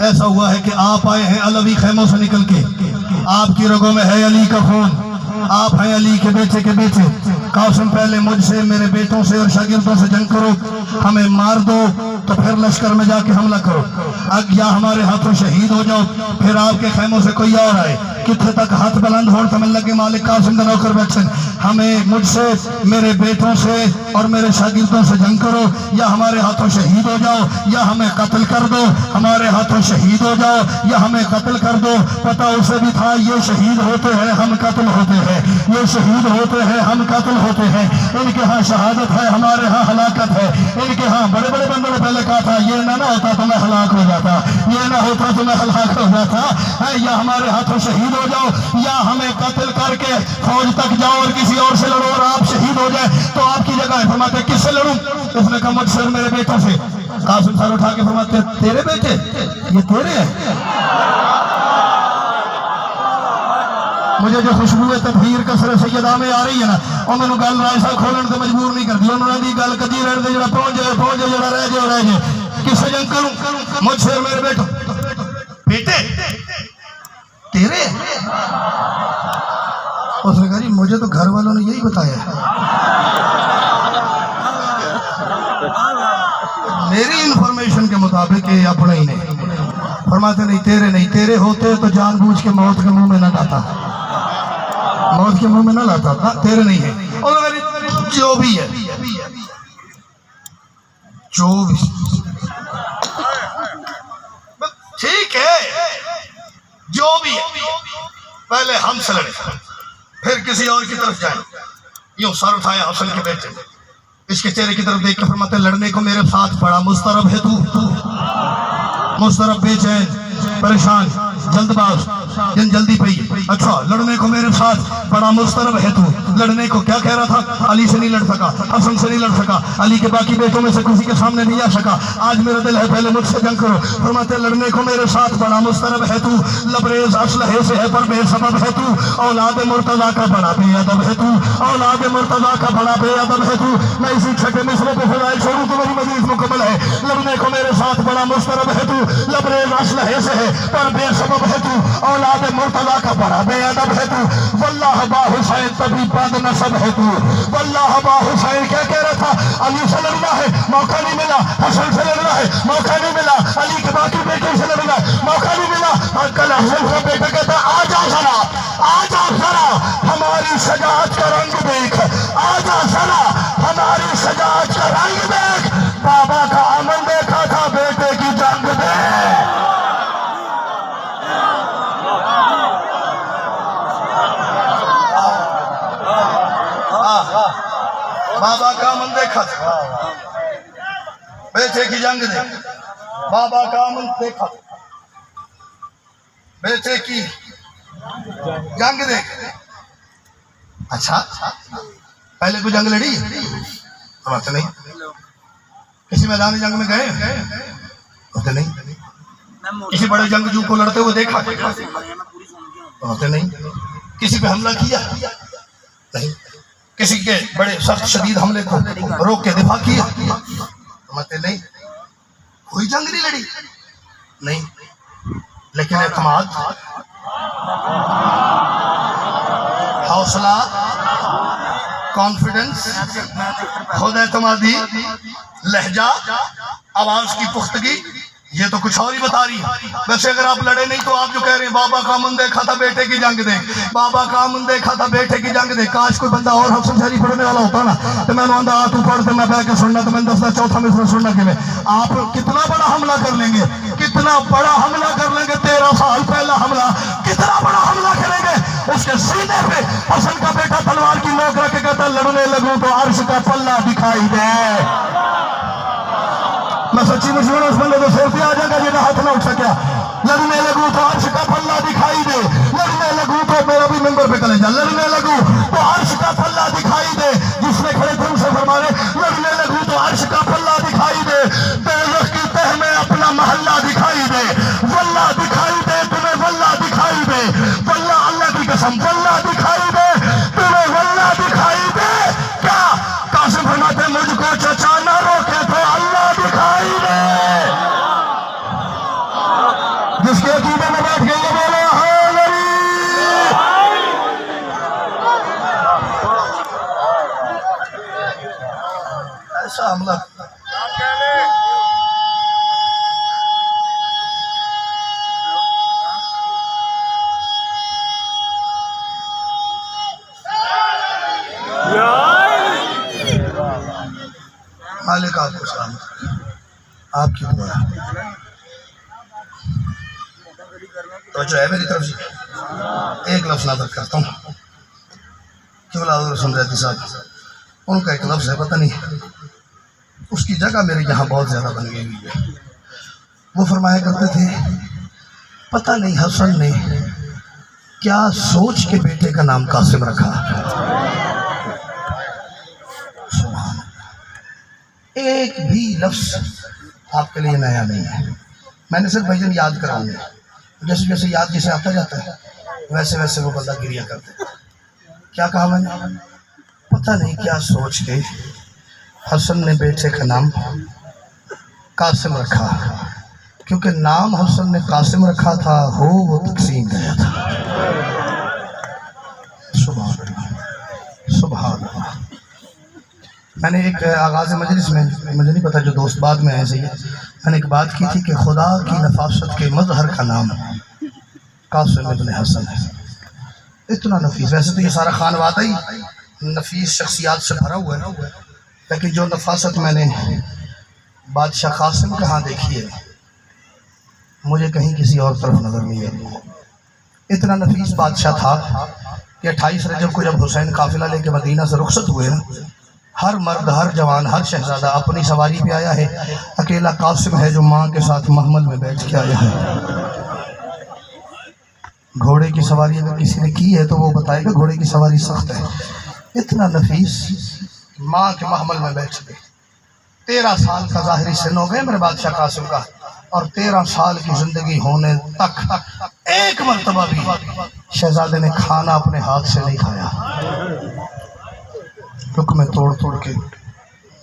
ایسا ہوا ہے کہ آپ آئے ہیں علوی خیموں سے نکل کے، آپ کی رگوں میں ہے علی کا خون، آپ ہیں علی کے بیٹے کے بیٹے۔ قاسم پہلے مجھ سے، میرے بیٹوں سے اور شاگردوں سے جنگ کرو، ہمیں مار دو تو پھر لشکر میں جا کے حملہ کرو، یا ہمارے ہاتھوں شہید ہو جاؤ، پھر آپ کے خیموں سے کوئی اور آئے، کتنے تک ہاتھ بلند ہون تو میں لگے مالک قاسم کا نوکر بیٹھن، ہمیں مجھ سے، میرے بیٹوں سے اور میرے شاگردوں سے جنگ کرو، یا ہمارے ہاتھوں شہید ہو جاؤ یا ہمیں قتل کر دو، ہمارے ہاتھوں شہید ہو جاؤ یا ہمیں قتل کر دو۔ پتہ اسے بھی تھا یہ شہید ہوتے ہیں ہم قتل ہوتے ہیں، یہ شہید ہوتے ہیں ہم قتل ہوتے ہیں، ان کے ہاں شہادت ہے ہمارے ہاں ہلاکت ہے۔ ان کے ہاں بڑے بڑے بندوں نے پہلے کہا تھا یہ نہ ہوتا تو میں ہلاک ہو جاتا، یہ نہ ہوتا تو میں ہلاک ہو جاتا، یا ہمارے ہاتھوں شہید ہو جاؤ یا ہمیں قتل کر کے فوج تک جاؤ اور کسی اور سے لڑو اور آپ شہید ہو جائے تو آپ کی جگہ کہاں ہے؟ فرماتے کس سے لڑوں؟ اس نے کہا مجھ سے اور میرے بیٹوں سے۔ قاسم سر اٹھا کے فرماتے تیرے بیٹے یہ تیرے ہیں؟ مجھے جو خوشبو تطہیر کسر سیدہ میں آ رہی ہے نا انہوں نے گل رائے صاحب کھولن سے مجبور نہیں کر دی، انہوں نے دی گل کدی رہن دے جڑا پہنچ جائے جڑا رہ جائے کس سے جنگ کروں؟ مجھ سے اور میرے بیٹوں۔ بیٹے تیرے؟ اس نے کہا جی مجھے تو گھر والوں نے یہی بتایا ہے، میری انفارمیشن کے مطابق یہ اپنے ہی نہیں۔ فرماتے نہیں تیرے نہیں، تیرے ہوتے تو جان بوجھ کے موت کے منہ میں نہ لاتا، موت کے منہ میں نہ لاتا تھا، تیرے نہیں ہے۔ اور جو بھی ہے جو بھی ٹھیک ہے، جو بھی ہے پہلے ہم سے لڑے پھر کسی اور کی طرف جائیں۔ یوں سر اٹھایا حسن کے بیٹے، اس کے چہرے کی طرف دیکھ کے فرماتے لڑنے کو میرے ساتھ پڑا مضطرب ہے تو، مضطرب بے چین پریشان جلد باز دن جلدی پئی۔ اچھا لڑنے کو میرے ساتھ بڑا مضطرب ہے تو، لڑنے کو کیا کہہ رہا تھا؟ علی سے نہیں لڑ سکا، حسن سے نہیں لڑ سکا، علی کے باقی بیٹوں میں سے کسی کے سامنے نہیں آ سکا، آج میرا دل ہے پہلے مجھ سے جنگ کرو۔ فرماتے لڑنے کو میرے ساتھ بڑا مضطرب ہے تو، لبریز اسلحے سے ہے پر بے سبب ہے تو، اولاد مرتضیٰ کا بڑا بے ادب ہے تو، اولاد مرتضیٰ کا بڑا بے ادب ہے تو۔ میں اسی چھٹے مصرے کو فضائل چھوڑوں تو میری مزید مکمل ہے۔ لڑنے کو میرے ساتھ بڑا مضطرب ہے تو، لبریز اسلحے سے ہے پر بے سبب ہے تو، اولاد مرتضیٰ کا بڑا بے ادب ہے تو، واللہ با حسین تبھی بد نسب ہے تو۔ واللہ با حسین کیا کہہ رہا تھا؟ علی سے لڑنا ہے موقع نہیں ملا، حسن سے لڑنا ہے موقع نہیں ملا، علی کے باقی بیٹوں سے لڑنا ہے موقع نہیں ملا۔ اور کل حسن کا بیٹا کہتا آ جاؤ ذرا، آ جاؤ ذرا ہماری شجاعت کا رنگ دیکھ، آ جاؤ ذرا ہماری شجاعت کا رنگ دیکھ، بابا کا عمل دیکھا تھا بیٹے کی جنگ دیکھ۔ بابا کا عمل دیکھا تھا بیٹے کی جنگ دیکھ، بابا کا عمل دیکھا بیٹے کی جنگ دیکھ۔ اچھا پہلے کوئی جنگ لڑی ہے؟ نہیں۔ کسی میدان جنگ میں گئے نہیں؟ کسی بڑے جنگجو کو لڑتے ہوئے دیکھا نہیں؟ کسی پہ حملہ کیا نہیں؟ کسی کے بڑے سخت شدید حملے کو روک کے دفاع کیا نہیں؟ کوئی جنگ نہیں لڑی نہیں، لیکن اعتماد، حوصلہ، کانفیڈنس، خود اعتمادی، لہجہ، آواز کی پختگی، یہ تو کچھ اور ہی بتا رہی ہے۔ ویسے اگر آپ لڑے نہیں تو آپ جو کہہ رہے ہیں بابا کا امن دیکھا تھا بیٹے کی جنگ دیکھ، بابا کا امن دیکھا تھا بیٹے کی جنگ دیکھ۔ کاش کوئی بندہ اور حسن شریف پڑھنے والا ہوتا نا تو میں نے آندھا تو پڑھتے میں بہ کے سننا، تو میں نے دستا چوتھا مصرع سننا کہ میں آپ کتنا بڑا حملہ کر لیں گے، کتنا بڑا حملہ کر لیں گے، 13 سال پہلا حملہ کتنا بڑا حملہ کریں گے۔ اس کے سینے پہ حسن کا بیٹا تلوار کی نوک رکھ کے کہتا لڑنے لگوں تو عرش کا پلہ دکھائی دے۔ میں سچی مشہور اس بندے تو سر پہ آ جائے گا جنہیں ہاتھ نہ اٹھ سکیا۔ لڑنے لگوں تو عرش کا پلہ دکھائی دے، لڑنے لگوں تو میرا بھی ممبر پہ کلے جا، لڑنے لگوں تو عرش کا پلہ دکھائی دے۔ جس نے کھڑے تھے ان سے فرمانے لڑنے لگوں تو عرش کا پلہ دکھائی دے، دوزخ کی تہ میں اپنا محلہ دکھائی دے، واللہ دکھائی دے تمہیں، واللہ دکھائی دے، واللہ اللہ کی قسم واللہ دکھائی دے تمہیں، واللہ دکھائی دے۔ کیا قاسم فرماتے مجھ کو چچا نہ روکے تو اللہ دکھائی دے۔ جس کے عقیدے میں بیٹھ گئی بولے ہاں علی۔ ایسا حملہ مالک آپ کو سلام، آپ کی دعا تو جو ہے میری طرف سے ایک لفظ نظر کرتا ہوں کہ حضور سن رہے صاحب ان کا ایک لفظ ہے، پتہ نہیں اس کی جگہ میرے یہاں بہت زیادہ بن گئی ہوئی ہے۔ وہ فرمایا کرتے تھے پتہ نہیں حسن نے کیا سوچ کے بیٹے کا نام قاسم رکھا۔ سبحان اللہ۔ ایک بھی لفظ آپ کے لیے نیا نہیں ہے. میں نے صرف بھائی یاد کراؤں گا, جیسے جیسے یاد جسے آتا جاتا ہے ویسے ویسے وہ بندہ گریا کرتے. کیا کہا میں نے؟ پتہ نہیں کیا سوچ کے حسن نے بیٹے کا نام قاسم رکھا, کیونکہ نام حسن نے قاسم رکھا تھا, ہو وہ تقسیم گیا تھا. سبحان اللہ سبحان اللہ. میں نے ایک آغاز مجلس میں, مجھے نہیں پتا جو دوست بعد میں آئے صحیح, میں نے ایک بات کی تھی کہ خدا کی نفاست کے مظہر کا نام قاسم ابن حسن ہے. اتنا نفیس, ویسے تو یہ سارا خان وادہ ہی نفیس شخصیات سے بھرا ہوا ہے, لیکن جو نفاست میں نے بادشاہ قاسم کہاں دیکھی ہے مجھے کہیں کسی اور طرف نظر نہیں ہے. اتنا نفیس بادشاہ تھا کہ 28 رجب کو جب حسین قافلہ لے کے مدینہ سے رخصت ہوئے نا, ہر مرد, ہر جوان, ہر شہزادہ اپنی سواری پہ آیا ہے. اکیلا قاسم ہے جو ماں کے ساتھ محمل میں بیٹھ کے آیا ہے. گھوڑے کی سواری اگر کسی نے کی ہے تو وہ بتائے گا گھوڑے کی سواری سخت ہے. اتنا نفیس ماں کے محمل میں بیٹھ گئے. 13 سال کا ظاہری سن ہو گئے میرے بادشاہ قاسم کا, اور 13 سال کی زندگی ہونے تک ایک مرتبہ بھی شہزادے نے کھانا اپنے ہاتھ سے نہیں کھایا. لقمے توڑ توڑ کے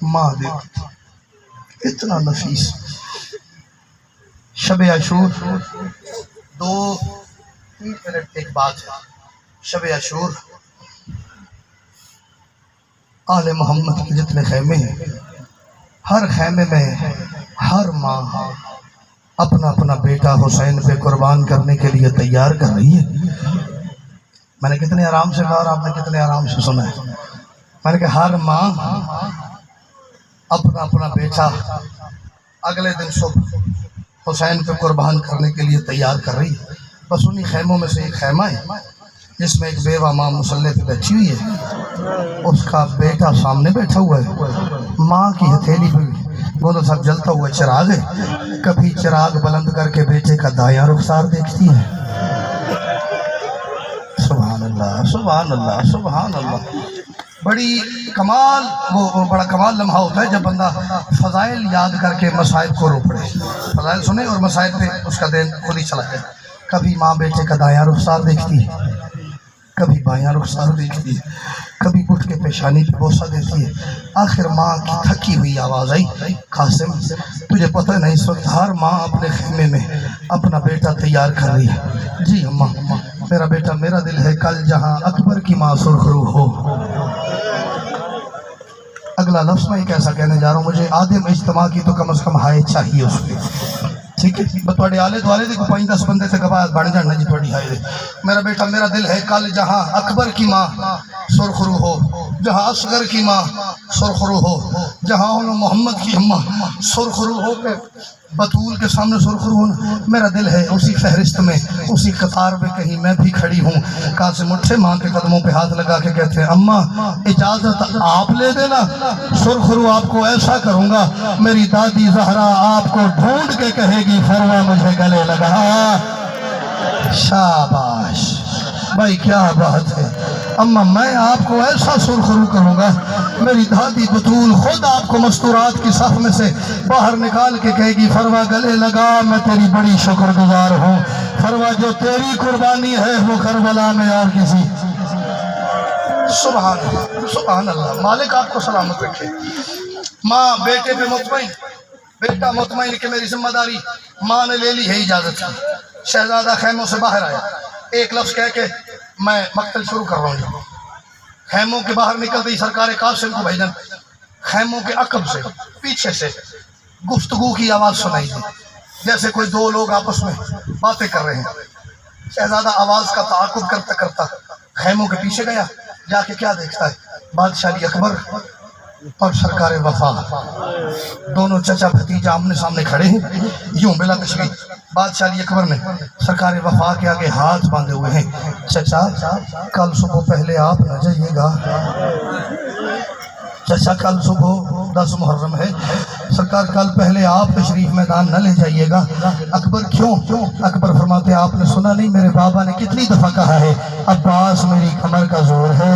ماں دیکھتی. اتنا نفیس. شب عاشور 2-3 منٹ ایک بات ہے. شب عاشور آل محمد کے جتنے خیمے ہیں, ہر خیمے میں ہر ماں اپنا اپنا بیٹا حسین پہ قربان کرنے کے لیے تیار کر رہی ہے. میں نے کتنے آرام سے کہا اور آپ نے کتنے آرام سے سنا ہے. میں نے کہا ہر ماں اپنا اپنا بیٹا اگلے دن صبح حسین پہ قربان کرنے کے لیے تیار کر رہی ہے. بس انہی خیموں میں سے ایک خیمہ ہے جس میں ایک بیوہ ماں مسلح پہ بیٹھی ہوئی ہے, اس کا بیٹا سامنے بیٹھا ہوا ہے. ماں کی ہتھیلی پہ دونوں سب جلتا ہوا چراغ ہے. کبھی چراغ بلند کر کے بیٹے کا دایاں رخسار دیکھتی ہے. سبحان اللہ سبحان اللہ سبحان اللہ. بڑی کمال, وہ بڑا کمال لمحہ ہوتا ہے جب بندہ فضائل یاد کر کے مصائب کو رو پڑے. فضائل سنے اور مصائب پہ اس کا دین خود ہی چلا جائے. کبھی ماں بیٹے کا دایاں رخسار دیکھتی ہے, کبھی بایاں رخسار دیکھتی ہے, کبھی اٹھ کے پیشانی پہ بوسہ دیتی ہے. آخر ماں کی تھکی ہوئی آواز آئی, قاسم تجھے پتہ نہیں اس وقت ہر ماں اپنے خیمے میں اپنا بیٹا تیار کر رہی ہے. جی اماں, میرا بیٹا میرا دل ہے کل جہاں اکبر کی ماں سرخرو ہو. اگلا لفظ میں ایک ایسا کہنے جا رہا ہوں, مجھے آدم اجتماع کی تو کم از کم ہائے چاہیے اس پہ. ٹھیک ہے, بتواڑے آلے دوالے دیکھو 5-10 بندے سے کبھا بڑھ جانا جی تھوڑی ہائے. میرا بیٹا میرا دل ہے کل جہاں اکبر کی ماں سرخرو ہو, جہاں اصغر کی ماں سرخرو ہو, جہاں محمد کی اماں سرخرو ہو کے بطول کے سامنے سرخرو ہو. میرا دل ہے اسی فہرست میں, اسی قطار میں کہیں میں بھی کھڑی ہوں. قاسم اٹھے, ماں کے قدموں پہ ہاتھ لگا کے کہتے ہیں اماں اجازت آپ لے دینا, سرخرو آپ کو ایسا کروں گا میری دادی زہرا آپ کو ڈھونڈ کے کہے گی فرما مجھے گلے لگا. شاباش بھائی, کیا بات ہے. اماں میں آپ کو ایسا سرخرو کروں گا میری دادی بطول خود آپ کو مستورات کی صف میں سے باہر نکال کے کہے گی فرما گلے لگا, میں تیری بڑی شکر گزار ہوں. فرما جو تیری قربانی ہے وہ کربلا میں اور کسی. سبحان اللہ سبحان اللہ. مالک آپ کو سلامت رکھے. ماں بیٹے پہ مطمئن, بیٹا مطمئن کہ میری ذمہ داری ماں نے لے لی ہے اجازت کی. شہزادہ خیموں سے باہر آیا, ایک لفظ کہہ کے میں مقتل شروع کر رہا ہوں. خیموں کے باہر نکلتے ہی سرکار قاسم کو بھیجن خیموں کے عقب سے پیچھے سے گفتگو کی آواز سنائی دی, جیسے کوئی دو لوگ آپس میں باتیں کر رہے ہیں. شہزادہ آواز کا تعاقب کرتا کرتا خیموں کے پیچھے گیا, جا کے کیا دیکھتا ہے بادشاہ علی اکبر اور سرکار وفا دونوں چچا بھتیجا آمنے سامنے کھڑے ہیں. یوں بلا تشبیہ بادشاہ علی اکبر نے سرکار وفا کے آگے ہاتھ باندھے ہوئے ہیں. چچا کل صبح پہلے آپ نہ جائیے گا. چچا کل صبح 10 محرم ہے, سرکار کل پہلے آپ تشریف میدان نہ لے جائیے گا. اکبر کیوں؟ اکبر فرماتے آپ نے سنا نہیں میرے بابا نے کتنی دفعہ کہا ہے عباس میری کمر کا زور ہے.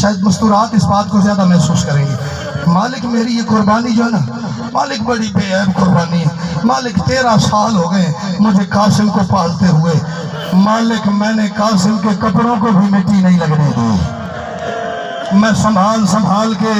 شاید مستورات اس بات کو زیادہ محسوس کریں گے۔ مالک میری یہ قربانی جو ہے نا، مالک بڑی بے عیب قربانی ہے۔ مالک 13 سال ہو گئے مجھے قاسم کو پالتے ہوئے، مالک میں نے قاسم کے کپڑوں کو بھی مٹی نہیں لگنے دی، میں سنبھال کے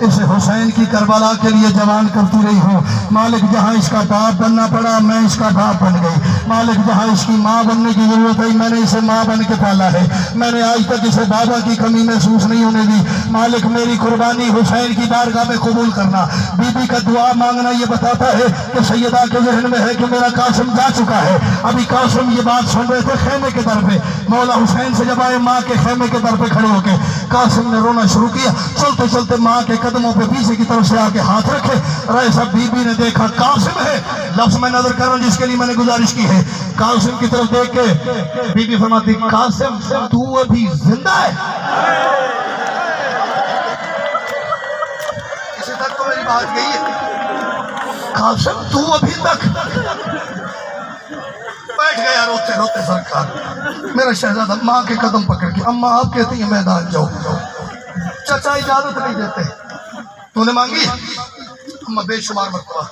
اس حسین کی کربلا کے لیے جوان کرتی رہی ہوں۔ مالک جہاں اس کا باپ بننا پڑا میں اس کا باپ بن گئی، مالک جہاں اس کی ماں بننے کی ضرورت ہے میں نے اسے ماں بن کے پالا ہے، میں نے آج تک اسے بابا کی کمی محسوس نہیں ہونے دی۔ مالک میری قربانی حسین کی بارگاہ میں قبول کرنا۔ بی بی کا دعا مانگنا یہ بتاتا ہے کہ سیدہ کے ذہن میں ہے کہ میرا قاسم جا چکا ہے۔ ابھی قاسم یہ بات سن رہے تھے خیمے کے در پہ، مولا حسین سے جب آئے ماں کے خیمے کے در پہ کھڑے ہو کے قاسم نے رونا شروع کیا۔ چلتے چلتے ماں کے قدموں پہ پیچھے کی طرف سے آ کے ہاتھ رکھے۔ رائے صاحب بی بی نے دیکھا قاسم ہے، لفظ میں نظر کر رہا ہوں جس کے لیے میں نے گزارش کی ہے۔ قاسم کی طرف دیکھ کے بی بی فرماتی قاسم تو ابھی زندہ ہے؟ اسی تک تو میری بات گئی ہے، قاسم تو ابھی تک؟ بیٹھ گیا روتے روتے سرکار، میرا شہزادہ ماں کے قدم پکڑ کے، اماں آپ کہتی ہیں میدان جاؤ، چچا اجازت نہیں دیتے، تو نے مانگی؟ اماں بے شمار مرتبہ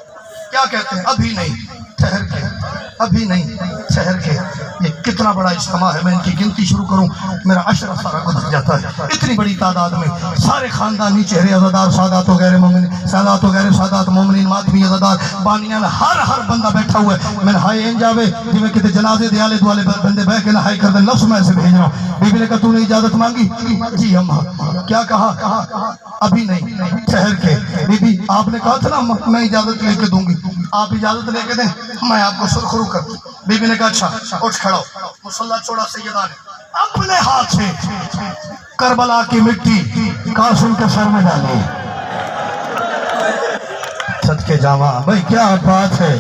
کیا کہتے ہیں؟ ابھی نہیں، ٹھہر کے، ابھی نہیں، ٹھہر کے۔ یہ کتنا بڑا اجتماع ہے، میں ان کی گنتی شروع کروں میرا عشرہ سارا گزر جاتا ہے۔ اتنی بڑی تعداد میں سارے خاندانی چہرے عزادار، سادات و غیر مومنین، سادات و غیر سادات، مومنین ماتمی عزادار، بانیان، ہر بندہ بیٹھا ہوا ہے۔ میں نے ہائے ان جاوے جی میں کہتے جنازے دیالے دوالے بندے بہ کے نہائی کر دیں، لفظ میں سے بھیج رہا ہوں۔ بی بی نے کہا تو نے اجازت مانگی؟ جی اماں۔ کیا کہا؟ ابھی نہیں، ٹھہر کے۔ بی بی آپ نے کہا تھا نا میں اجازت لے کے دوں گی، آپ اجازت لے کے دیں میں آپ کو سرخرو کر دوں۔ بی بی نے کہا اچھا اٹھ کھڑا ہو۔ مصلی چھوڑا سیدہ نے اپنے ہاتھ سے کربلا کی مٹی قاسم کے سر میں ڈالی۔ صدقے جاواں بھائی کیا بات ہے،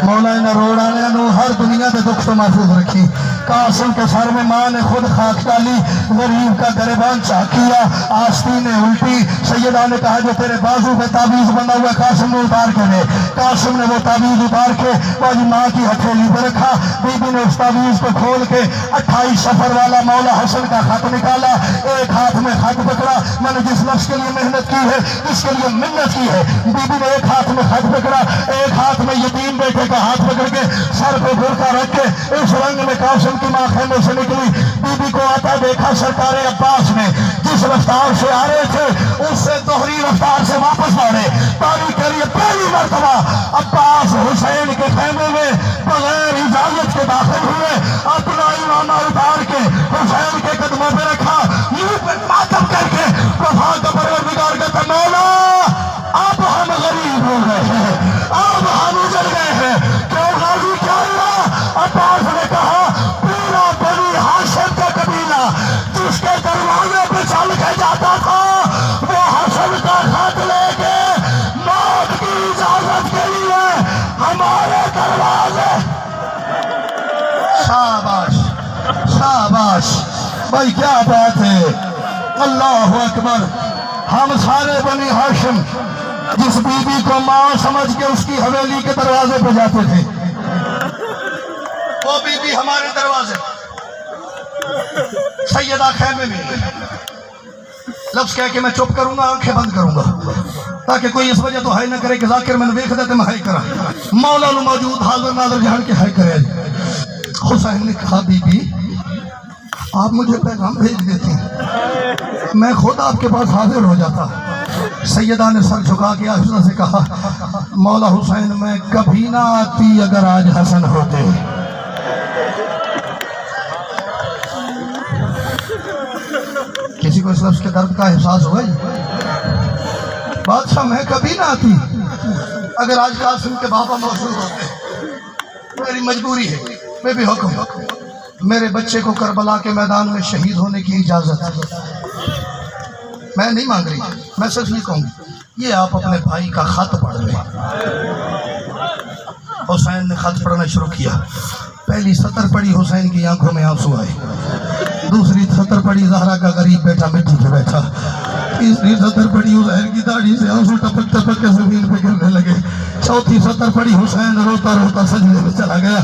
مولانا روڑانے نو ہر دنیا میں دکھ تو محفوظ رکھی۔ قاسم کے سر میں ماں نے خود خاک ڈالی، غریب کا گریبان چاک کیا، آستینیں الٹی۔ سیدہ نے کہا جو تیرے بازو پہ تعویذ بنا ہوا قاسم نے اتار کے دے۔ قاسم نے وہ تعویذ اتار کے والی ماں کی ہتھیلی پہ رکھا۔ بی بی نے اس تعویذ کو کھول کے 28 سفر والا مولا حسن کا خط نکالا، ایک ہاتھ میں خط پکڑا۔ میں نے جس لفظ کے لیے محنت کی ہے، جس کے لیے منت کی ہے، بی بی نے ایک ہاتھ میں خط پکڑا، ایک ہاتھ میں یتیم بیٹے کا ہاتھ پکڑ کے سر پہ برقع رکھ کے اس رنگ میں قاسم کی ماں خیمے سے نکلی۔ بی بی کو آتا دیکھا سرکار عباس نے، جس رفتار سے آ رہے تھے اس سے دوہری رفتار سے واپس لوٹے۔ تاریخ کے لیے پہلی مرتبہ عباس حسین کے خیمے میں بغیر اجازت کے داخل ہوئے، اپنا امامہ اتار کے حسین کے قدموں پہ رکھا، منہ پہ ماتم کر کے وفا کا پروردگار کہتا مولا اب ہم غریب ہو گئے ہیں، اب ہم اجڑ گئے ہیں۔ کیوں غازی کیا ہوا؟ عباس نے کہا پورا بنی ہاشم کا قبیلہ جس کے دروازے پہ چل کے جاتا تھا وہ حسن کا خط لے کے موت کی اجازت کے لیے ہمارے دروازے۔ شاباش شاباش بھائی کیا بات ہے، اللہ اکبر۔ ہم سارے بنی ہاشم جس بی بی کو ماں سمجھ کے اس کی حویلی کے دروازے پہ جاتے تھے، وہ بی بی ہمارے دروازے سیدہ خیمے میں۔ لفظ کہہ کے میں چپ کروں گا، آنکھیں بند کروں گا تاکہ کوئی اس وجہ تو ہائی نہ کرے کہ ذاکر میں نے دیکھ دیتے میں ہائی کرا۔ مولا نو موجود حاضر ناظر جہاں کے ہائی کرے۔ حسین نے کہا بی بی آپ مجھے پیغام بھیج دیتی، میں خود آپ کے پاس حاضر ہو جاتا۔ سیدہ نے سر جھکا کے آہستہ سے کہا مولا حسین میں کبھی نہ آتی اگر آج حسن ہوتے۔ کسی کو اس لفظ کے درد کا احساس ہوا ہی؟ بادشاہ میں کبھی نہ آتی اگر آج قاسم کے بابا موجود ہوتے، میری مجبوری ہے، میں بھی حکم میرے بچے کو کربلا کے میدان میں شہید ہونے کی اجازت۔ میں نہیں مانگ رہی، میں صرف یہ کہوں گی یہ آپ اپنے بھائی کا خط پڑھ لیں۔ حسین نے خط پڑھنا شروع کیا، پہلی سطر پڑھی حسین کی آنکھوں میں آنسو آئے، دوسری سطر پڑھی زہرا کا غریب بیٹا مٹی پہ بیٹھا، تیسری سطر پڑھی حسین کی داڑھی سے آنسو ٹپک ٹپک کے زمین پہ گرنے لگے، چوتھی سطر پڑھی حسین روتا روتا سجدے میں چلا گیا۔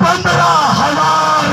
15,000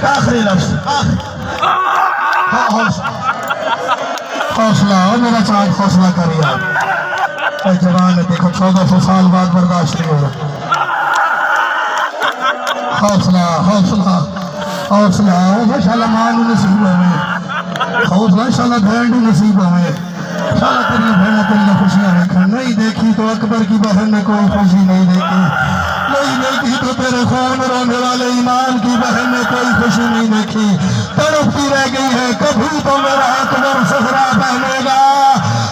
ایک آخری لفظ حوصلہ ہو میرا چاند، حوصلہ کریے آپ. اے جوان ہے، دیکھو 1400 سال بعد برداشت نہیں ہو رہا. حوصلہ حوصلہ حوصلہ انشاءاللہ مان نصیب ہوئے، حوصلہ انشاءاللہ بینڈ نصیب ہوئے. انشاءاللہ تیری بہنیں تیری خوشیاں دیکھیں. نہیں دیکھی تو اکبر کی بہن نے کوئی خوشی نہیں دیکھی، نہیں دیکھی تو تیرے خون رونے والے ایمان کی بہن نے کوئی خوشی نہیں دیکھی. تڑپتی رہ گئی ہے. کبھی تو میرا اکبر صحرا پہنے گا،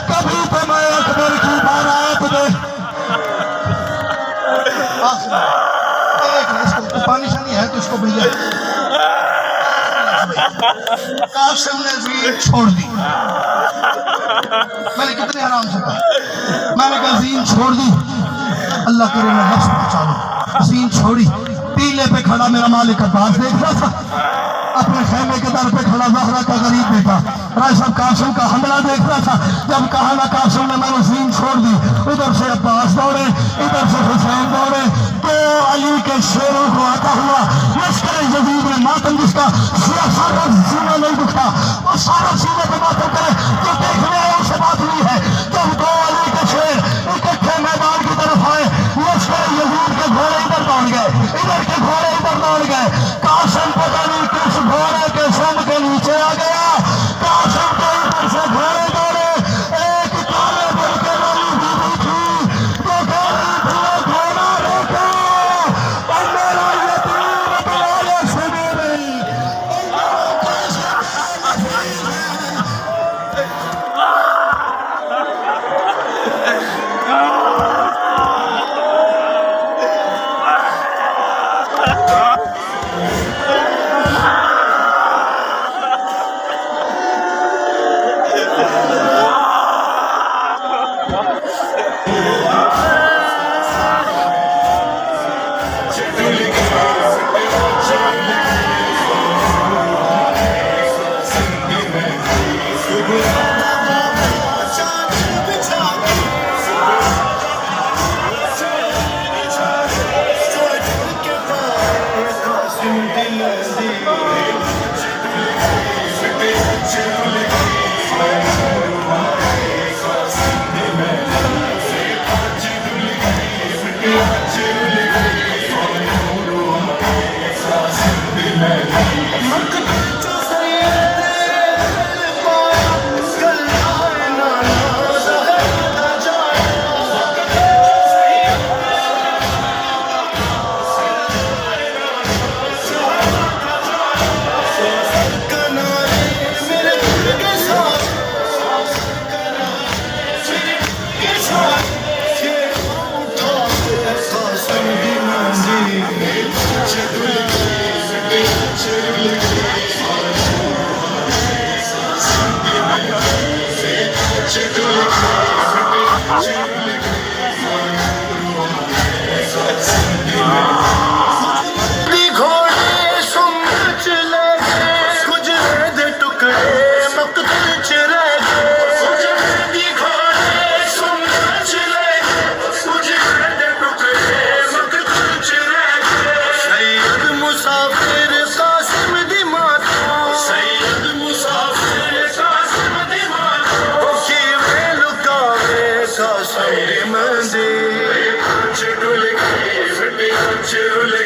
کبھی تو میں اکبر کی بارات دیکھ. پانی شانی ہے تو اس کو بھیجا. قاسم نے زین چھوڑ دی. میں نے کتنے آرام سے کہا، میں نے کہا زین چھوڑ دی، اللہ کرے میں نفس بچا لوں. زین چھوڑی، ٹیلے پہ کھڑا میرا مالک عباس دیکھ رہا تھا، اپنے خیمے کے در پہ کھڑا زہرا کا غریب بیٹا رائے صاحب قاسم کا حملہ دیکھ رہا تھا. جب کہا نا قاسم نے میں نے زین چھوڑ دی، ادھر سے عباس دوڑے، ادھر سے حسین دوڑے. تو علی کے شیروں کو آتا ہوا لشکر یزید میں ماتم، جس کا سارا سینہ نہیں دکھا، وہ سارا سینے پہ ماتم کرے. جو دیکھنے آئے اسے بات نہیں ہے. جب دو علی کے شیر اکٹھے میدان کی طرف آئے، لشکر یزید کے گھوڑے ادھر دوڑ گئے، ادھر کے گھوڑے ادھر دوڑ گئے. قاسم پتہ نہیں کس گھوڑے کے سم کے نیچے آ گیا. قاسم کے اوپر سے گھوڑے دوڑے. ایک کالے دل کے والی بیوی تھی جو کہہ رہی تھی گھوڑا روکو اور میرا یتیم دوبارے سنے نہیں. Chirul